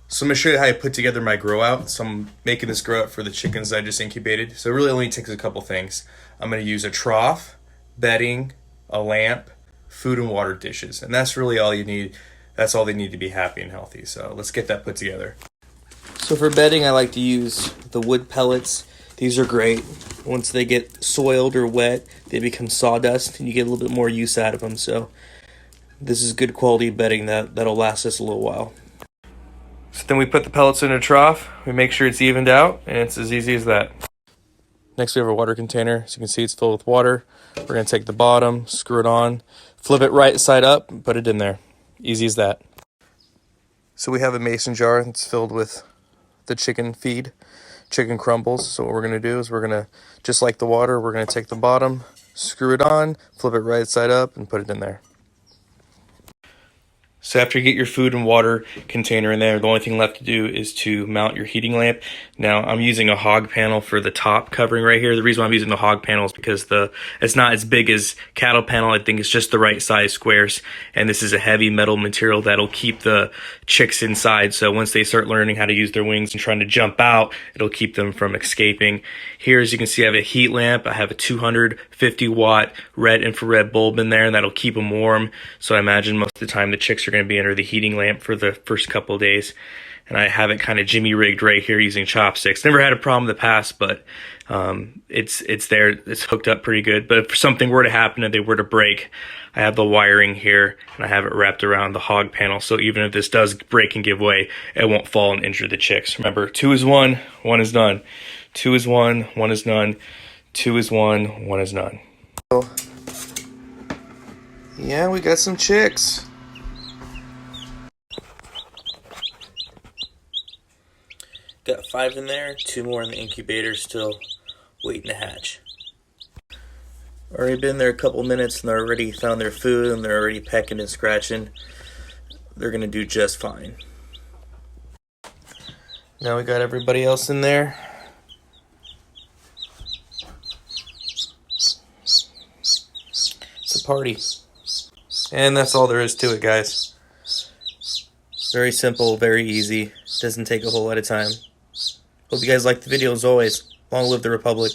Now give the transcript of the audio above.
So I'm going to show you how I put together my grow out. So I'm making this grow out for the chickens I just incubated. So it really only takes a couple things. I'm going to use a trough, bedding, a lamp, food and water dishes. And that's really all you need. That's all they need to be happy and healthy. So let's get that put together. So for bedding, I like to use the wood pellets. These are great. Once they get soiled or wet, they become sawdust and you get a little bit more use out of them. So this is good quality bedding that'll last us a little while. So then we put the pellets in a trough, we make sure it's evened out, and it's as easy as that. Next we have a water container. As you can see, it's filled with water. We're going to take the bottom, screw it on, flip it right side up, and put it in there. Easy as that. So we have a mason jar that's filled with the chicken feed, chicken crumbles. So what we're going to do is we're going to, just like the water, we're going to take the bottom, screw it on, flip it right side up, and put it in there. So after you get your food and water container in there, the only thing left to do is to mount your heating lamp. Now I'm using a hog panel for the top covering right here. The reason why I'm using the hog panel is because it's not as big as cattle panel. I think it's just the right size squares. And this is a heavy metal material that'll keep the chicks inside. So once they start learning how to use their wings and trying to jump out, it'll keep them from escaping. Here, as you can see, I have a heat lamp. I have a 250 watt red infrared bulb in there, and that'll keep them warm. So I imagine most of the time the chicks are going to be under the heating lamp for the first couple of days. And I have it kind of jimmy rigged right here using chopsticks. Never had a problem in the past, but it's there. It's hooked up pretty good. But if something were to happen and they were to break, I have the wiring here and I have it wrapped around the hog panel. So even if this does break and give way, it won't fall and injure the chicks. Remember, 2 is 1, 1 is none. 2 is 1, 1 is none. 2 is 1, 1 is none. So, yeah, we got some chicks. Got 5 in there, 2 more in the incubator still waiting to hatch. Already been there a couple minutes and they're already found their food and they're already pecking and scratching. They're gonna do just fine. Now we got everybody else in there. It's a party. And that's all there is to it, guys. Very simple, very easy. Doesn't take a whole lot of time. Hope you guys liked the video as always. Long live the Republic.